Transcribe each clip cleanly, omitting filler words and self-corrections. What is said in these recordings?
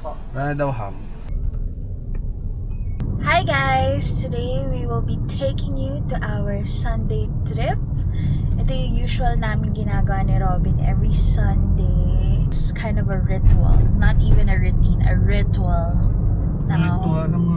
Wala daw ham. Hi guys! Today we will be taking you to our Sunday trip. Ito yung usual namin ginagawa ni Robin every Sunday. It's kind of a ritual. Not even a routine, a ritual. Now, Ritual ng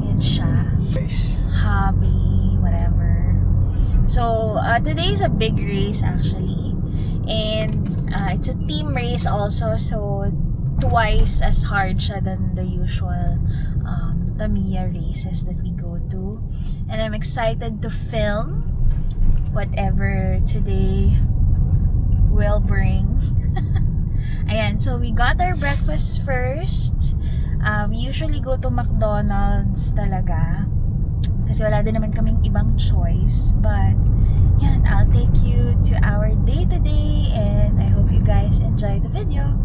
yan siya. guys. Hobby, whatever. So, today is a big race actually. And it's a team race also. So, twice as hard siya than the usual Tamiya races that we go to. And I'm excited to film whatever today will bring. Ayan, so we got our breakfast first. We usually go to McDonald's talaga. Kasi wala din naman kaming ibang choice. But, yan, I'll take you to our day today. And I hope you guys enjoy the video.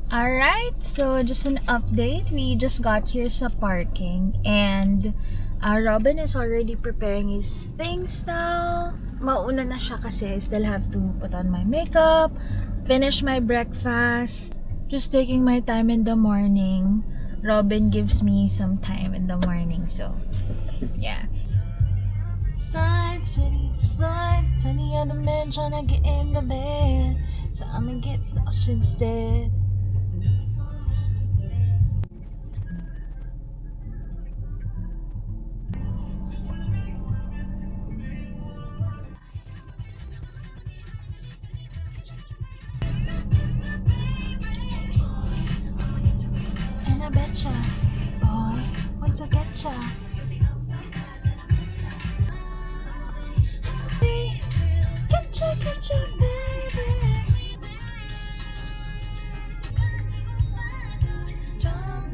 Alright, so just an update. We just got here sa parking. And Robin is already preparing his things now. Mauna na siya kasi I still have to put on my makeup, finish my breakfast. Just taking my time in the morning. Robin gives me some time in the morning, so yeah. Side city, slide, plenty other men trying to get in the bed, so I'ma get stuffed instead. And I betcha, boy, once I getcha, getcha, baby.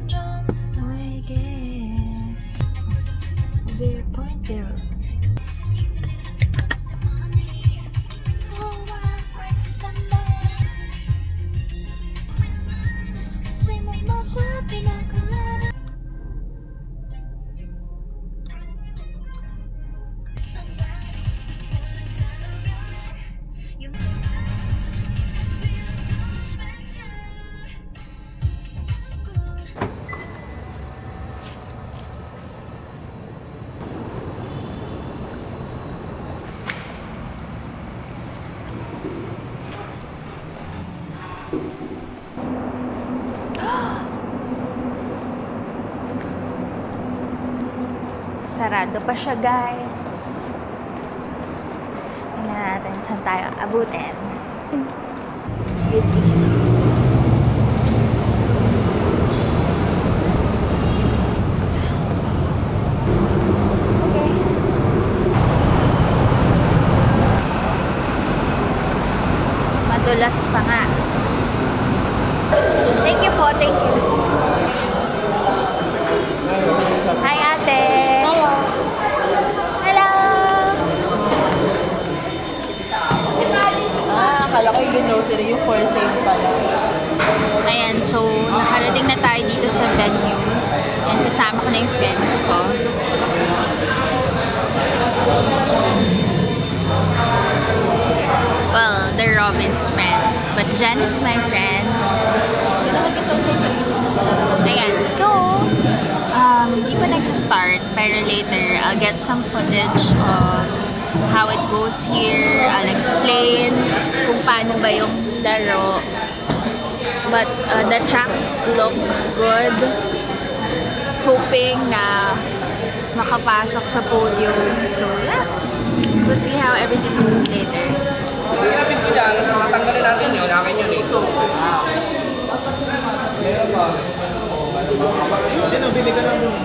Jump, away again. 0.0. Sarado pa siya, guys. Tingnan natin saan tayo abutin. Wait, please. Okay. Madulas pa nga. Thank you po, thank you. Hi, ate. Hello. Hello. Akala ko yung grocery, yung for sale pala. Ayan, so nakarating na tayo dito sa venue. And kasama ko na yung friends ko. Well, they're Robin's friends. But Jen is my friend. Ayan, so hindi pa nagsa-start, pero later I'll get some footage of how it goes here. I'll explain kung paano ba yung laro. But the tracks look good. Hoping na makapasok sa podium. So yeah, we'll see how everything goes later. Pinapit ko dyan, tatanggalin natin yun, akin yun eh. Hindi na, bili ka na doon.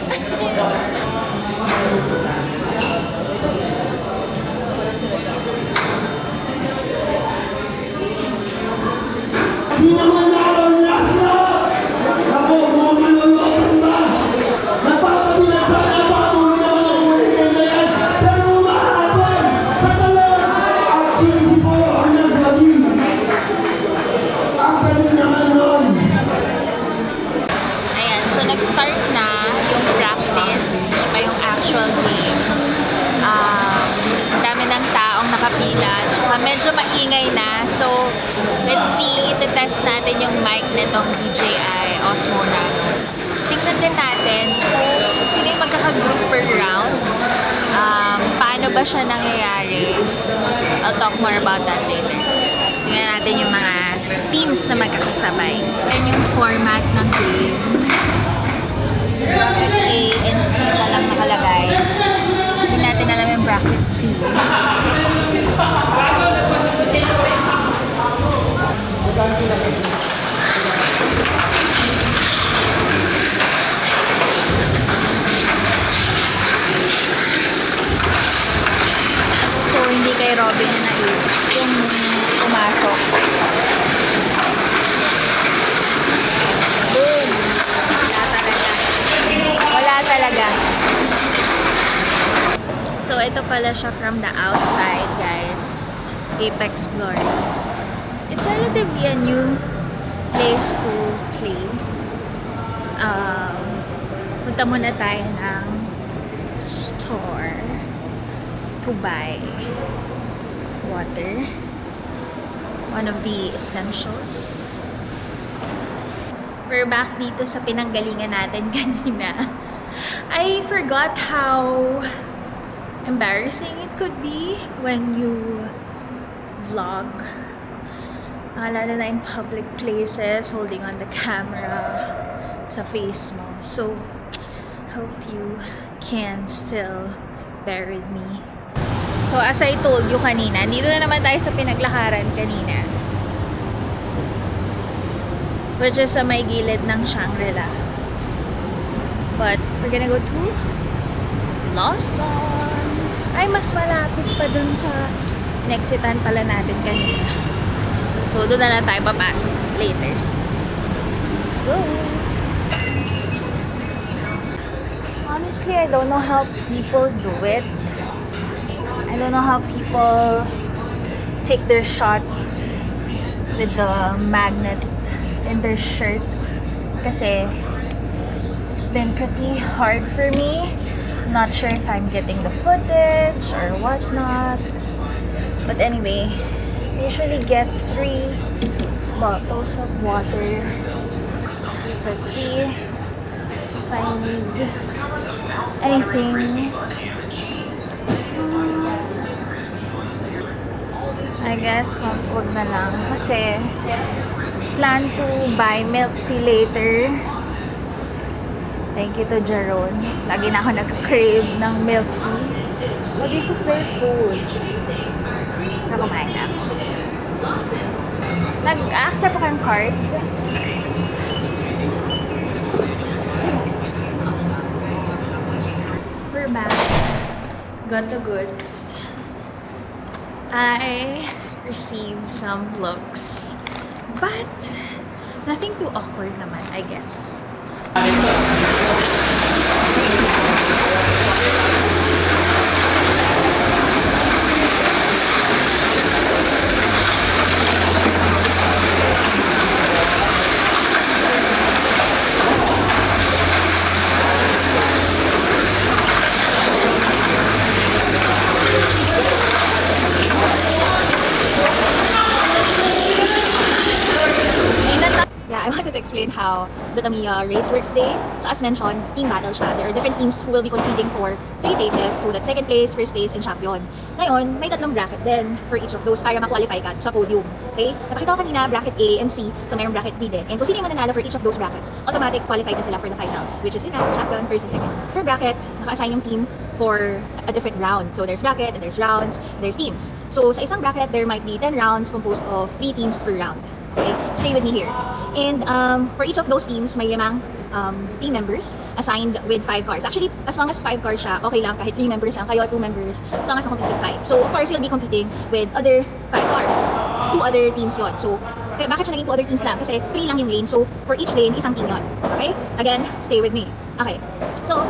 Ayan, so nag-start na yung practice, hindi pa yung actual game. Ang dami ng taong nakapila, tsaka medyo maingay na. So, let's see, iti-test natin yung mic nitong DJI pause muna. Tingnan din natin kung sino yung magkaka-group per round. Paano ba siya nangyayari? I'll talk more about that later. Tingnan natin yung mga teams na magkakasabay. Yan yung format ng game. Bracket A and C na lang nakalagay. Hindi natin alam yung bracket B. So, hindi kay Robin na yung pumasok. Boom! Wala talaga. Wala talaga. So, ito pala siya from the outside, guys. Apex Glory. It's relatively a new place to play. Punta muna tayo ng store to buy water. One of the essentials. We're back dito sa pinanggalingan natin kanina. I forgot how embarrassing it could be when you vlog. Lalo na in public places, holding on the camera sa face mo. So, hope you can still bear with me. So, as I told you kanina, dito na naman tayo sa pinaglakaran kanina. Which is sa may gilid ng Shangri-La. But, we're gonna go to Lawson. Ay, mas malapit pa dun sa nexitan pala natin kanina. So, doon na lang tayo papasok later. Let's go! Honestly, I don't know how people do it. I don't know how people take their shots with the magnet in their shirt. Kasi it's been pretty hard for me. Not sure if I'm getting the footage or whatnot. But anyway, I usually get 3 bottles of water. Let's see if I need anything. I guess wag na lang kasi plan to buy milk tea later. Thank you to Jaron. Lagi na ako nag-crave ng milk tea. Oh, this is their food. Nakumain na ako. Nag-accept ako ng card. We're back. Got the goods. I received some looks. But, nothing too awkward naman, I guess. Yeah, I wanted to explain how the Tamiya race works today. So as mentioned, team battle siya. There are different teams who will be competing for 3 places. So that's second place, first place, and champion. Ngayon, may 3 bracket din for each of those para ma-qualify ka sa podium. Okay? Napakita ko kanina, bracket A and C. So mayroong bracket B din. And kung sino yung mananalo for each of those brackets, automatic qualified na sila for the finals. Which is yun na, champion, first and second. Per bracket, naka-assign yung team for a different round. So there's bracket, and there's rounds, and there's teams. So sa isang bracket, there might be 10 rounds composed of 3 teams per round. Okay? Stay with me here. And for each of those teams, may 5 team members assigned with 5 cars. Actually, as long as 5 cars siya, okay lang kahit 3 members lang kayo, 2 members, as long as ma-complete yung 5. So, of course, you'll be competing with other 5 cars. 2 other teams yun. So, bakit siya naging 2 other teams lang? Kasi 3 lang yung lane. So, for each lane, isang team yun. Okay? Again, stay with me. Okay. So,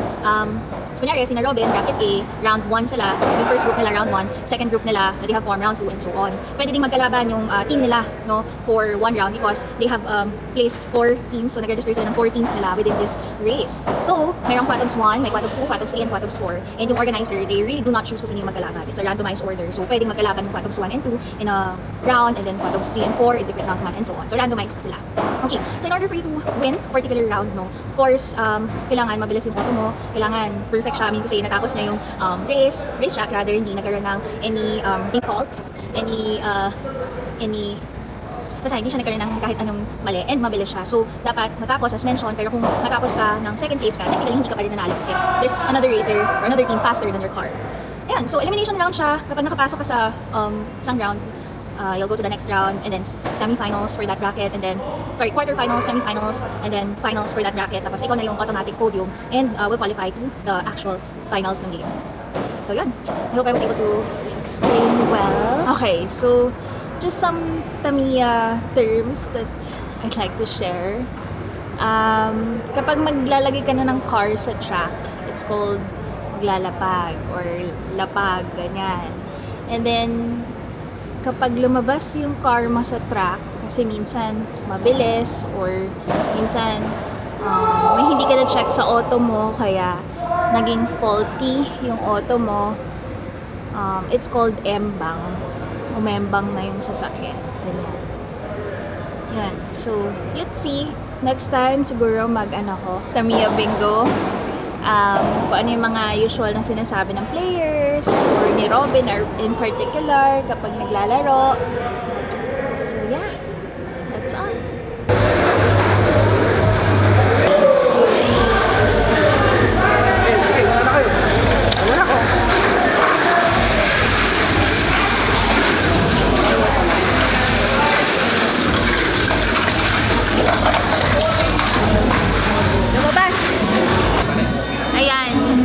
kunyari, sina Robin, bracket A, round 1 sila. Yung first group nila, round 1. Second group nila, they have formed round 2 and so on. Pwede ding magkalaban yung team nila, no, for 1 round because they have placed 4 teams. So, nag-register sila ng 4 teams nila within this race. So, mayroong Quatogs 1, may Quatogs 2, Quatogs 3, and Quatogs 4. And yung organizer, they really do not choose kung sino yung magkalaban. It's a randomized order. So, pwedeng magkalaban yung Quatogs 1 and 2 in a round, and then Quatogs 3 and 4 in different rounds naman, and so on. So, randomized sila. Okay, so in order for you to win a particular round, no, of course, kailangan mabilis yung auto mo, kailangan perfect siya, I mean, kasi natapos na yung race track rather, hindi nagkaroon ng any default, basta hindi siya nagkaroon ng kahit anong mali, and mabilis siya. So, dapat matapos, as mentioned, pero kung matapos ka ng second place ka, technically hindi ka pa rin nanalo kasi there's another racer or another team faster than your car. Ayan, so elimination round siya. Kapag nakapasok ka sa isang round, you'll go to the next round, and then semifinals for that bracket, and then, quarterfinals, semifinals, and then finals for that bracket. Tapos ikaw na yung automatic podium, and will qualify to the actual finals ng game. So yun, I hope I was able to explain well. Okay, so just some Tamiya terms that I'd like to share. Kapag maglalagay ka na ng car sa track, it's called maglalapag or lapag, ganyan. And then, kapag lumabas yung car mo sa track, kasi minsan mabilis or minsan may hindi ka na-check sa auto mo, kaya naging faulty yung auto mo, it's called embang. Umembang na yung sasakyan. Ganyan. Yan. So, let's see. Next time, siguro Tamiya bingo. Kung ano yung mga usual na sinasabi ng players or ni Robin or in particular kapag naglalaro. So yeah, that's all.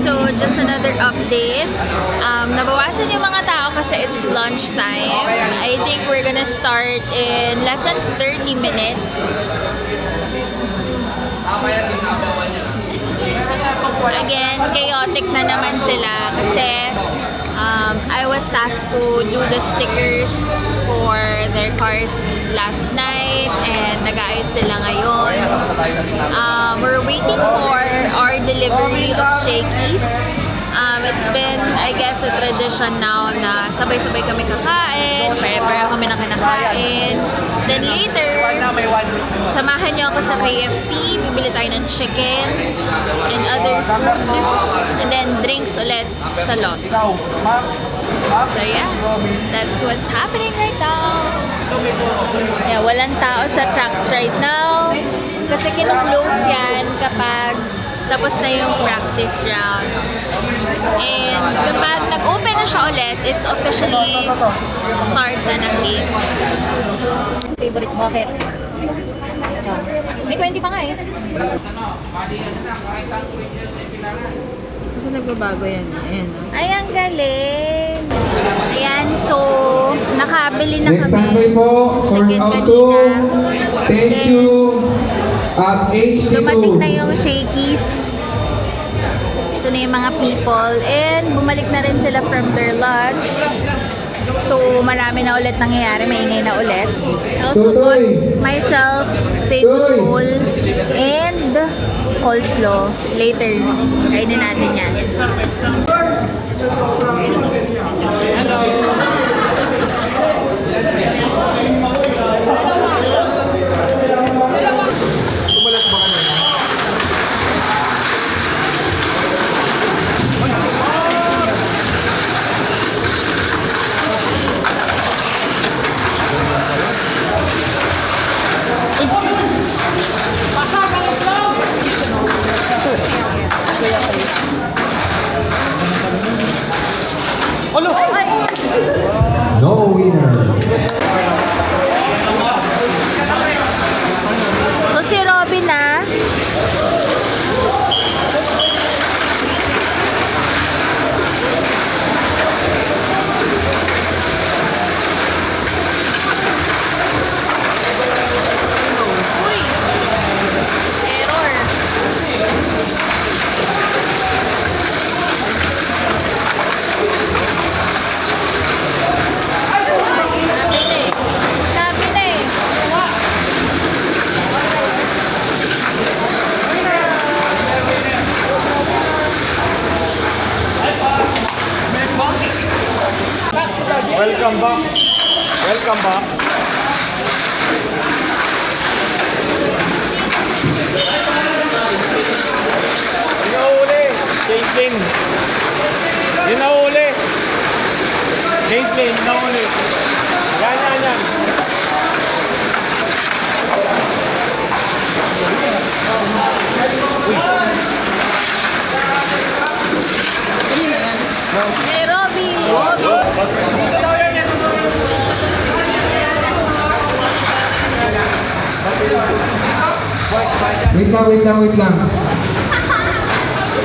So, just another update. Nabawasan yung mga tao kasi it's lunchtime. I think we're gonna start in less than 30 minutes. Again, chaotic na naman sila kasi I was tasked to do the stickers for their cars last night and nag-aayos sila ngayon. We're waiting for our delivery of shakies. It's been, I guess, a tradition now na sabay-sabay kami kakain, pare-pareho kami na kinakain. Then later, samahan niyo ako sa KFC, bibili tayo ng chicken and other food. And then drinks ulit sa Losco. So yeah, that's what's happening right now. Yeah, walang tao sa tracks right now. Kasi kinu-close yan kapag tapos na yung practice round. And kapag nag-open na siya ulit, it's officially start na ng game. Favorite bucket. May 20 pa nga eh. Kasi nagbabago yan. Ayan. Ay, ang galing! Ayan, so, nakabili na Next kami. standby po for Chicken out kanina. 2, 10-2, at H2. Dumating na yung shakies. Ito na yung mga people. And bumalik na rin sila from their lunch. So, marami na ulit nangyayari. Maingay na ulit. I also bought myself famous bowl and coleslaw. Later, kainin natin yan. Ano? Welcome back. Welcome back. Yun na uli. Caitlyn. Yun na uli. Caitlyn, yun na uli. Yan. Hey, Robby! Wait lang.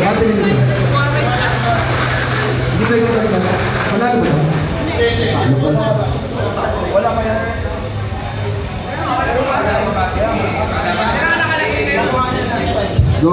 Dati nito. Hindi pwede ka ba? Panalo ba? Wala pa yan. Go.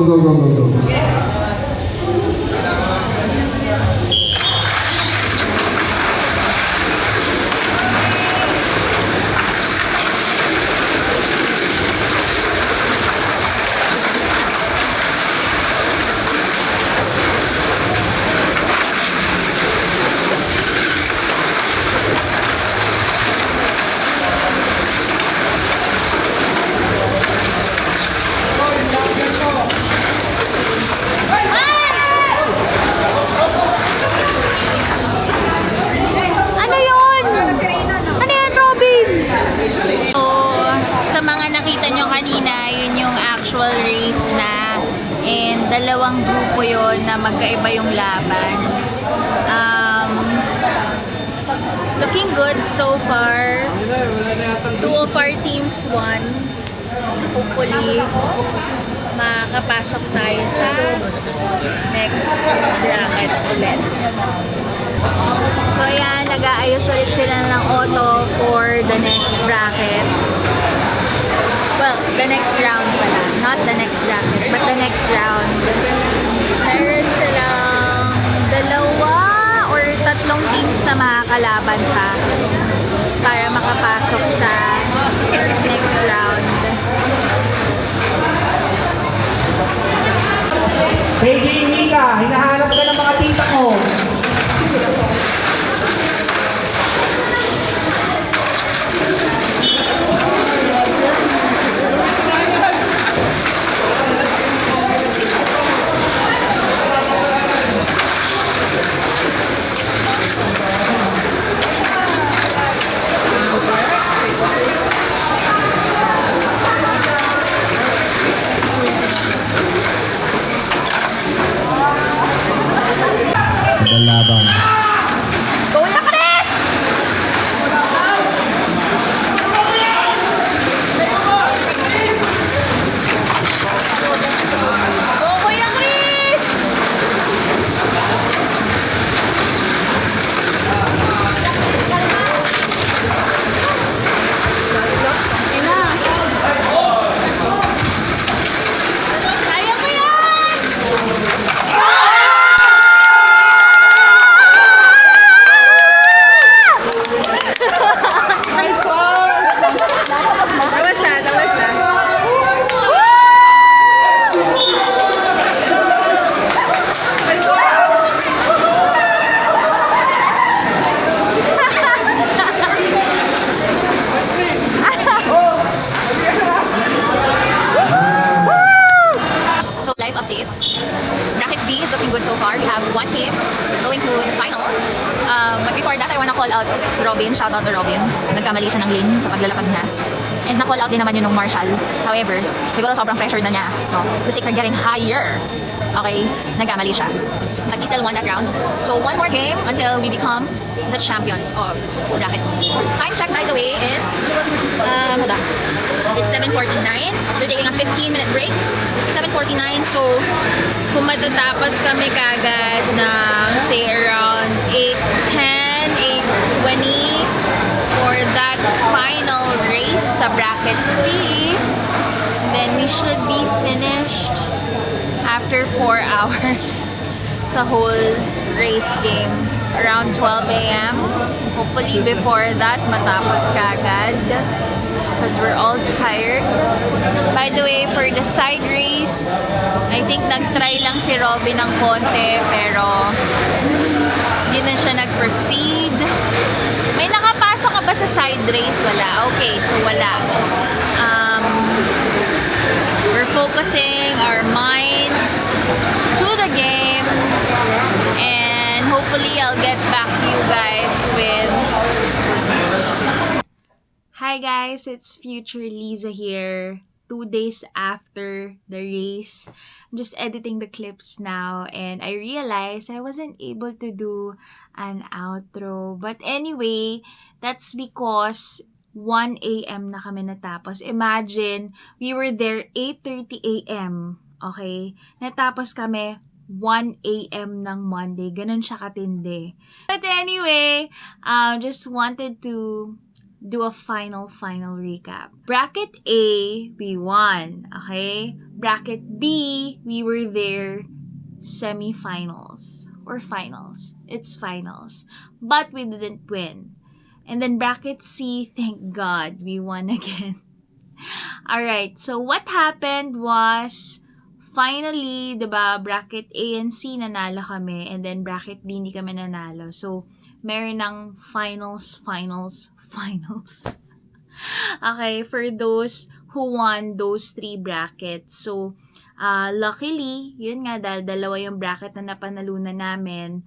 Ano yun? Ano yan, Robin? So, sa mga nakita nyo kanina, yun yung actual race na. And dalawang grupo yun na magkaiba yung laban. Looking good so far. 2 of our teams won. Hopefully, makakapasok tayo sa next bracket ulit. So yan, nag-aayos ulit sila ng auto for the next bracket. Well, the next round pala. Not the next bracket, but the next round. Meron silang 2 or 3 teams na makakalaban pa para makapasok sa next round. KJ Mika, hinahanap ka ng mga tita ko. Laban. Go na, Chris! Go, Kuya Chris! Kaya mo yan! Tapos na. So, live update. Bracket B is looking good so far. We have 1 team going to the finals. But before that, I wanna call out Robin. Shout out to Robin. Nagkamali siya ng lane sa paglalakad niya. And na-call out din naman yun ng Marshall. However, siguro sobrang pressure na niya. No? The stakes are getting higher. Okay, nagkamali siya. But he still won that round. So, 1 more game until we become the champions of bracket. Time check, by the way, is it's 7:49. They're taking a 15-minute break. 7:49, so kung matatapos kami kagad ng say around 8:10, 8:20 for that final race sa bracket B, then we should be finished after 4 hours sa whole race game. Around 12 a.m. Hopefully before that matapos kagad because we're all tired. By the way, for the side race, I think nag-try lang si Robin ng konti pero hindi na siya nag-proceed. May nakapasok ka ba sa side race? Wala. Okay, so wala. We're focusing our minds to the game, and hopefully I'll get back to you guys with... Hi guys, it's Future Liza here. 2 days after the race, I'm just editing the clips now, and I realized I wasn't able to do an outro. But anyway, that's because 1 a.m. na kami natapos. Imagine, we were there 8:30 a.m. Okay? Natapos kami 1 a.m. ng Monday. Ganun siya katindi. But anyway, just wanted to do a final recap. Bracket A, we won. Okay? Bracket B, we were there semi-finals. Or finals. It's finals. But we didn't win. And then bracket C, thank God, we won again. Alright, so what happened was, finally, diba, bracket A and C nanalo kami, and then bracket B hindi kami nanalo. So, meron ng finals. Okay, for those who won those 3 brackets. So, luckily, yun nga, dahil dalawa yung bracket na napanalunan namin,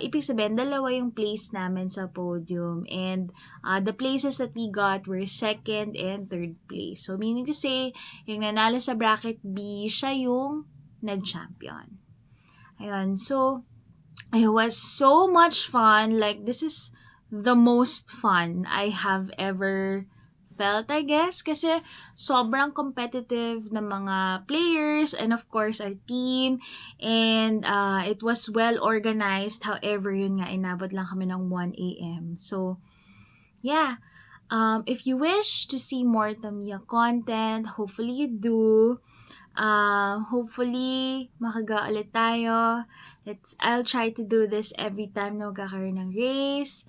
ibig sabihin, dalawa yung place namin sa podium. And the places that we got were 2nd and 3rd place. So, meaning to say, yung nanalo sa bracket B, siya yung nag-champion. Ayun. So, it was so much fun. Like, this is the most fun I have ever felt, I guess. Kasi sobrang competitive na mga players and of course our team. And it was well organized. However, yun nga, inabot lang kami ng 1 a.m. So, yeah. If you wish to see more Tamiya content, hopefully you do. Hopefully, makaga ulit tayo. I'll try to do this every time na magkakaroon ng race.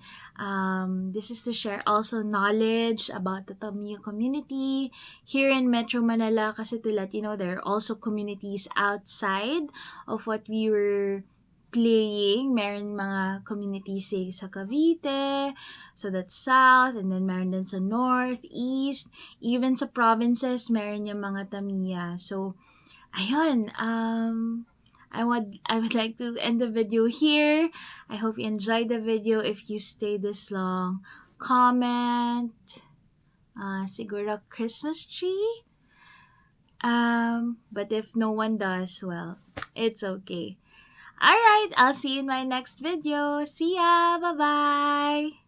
This is to share also knowledge about the Tamiya community here in Metro Manila, kasi to let you know, there are also communities outside of what we were playing. Meron mga communities sa Cavite, so that's south, and then meron din sa north, east, even sa provinces, meron yung mga Tamiya. So, ayun, I would like to end the video here. I hope you enjoyed the video. If you stayed this long, comment, siguro Christmas tree. But if no one does, well, it's okay. Alright, I'll see you in my next video. See ya! Bye-bye!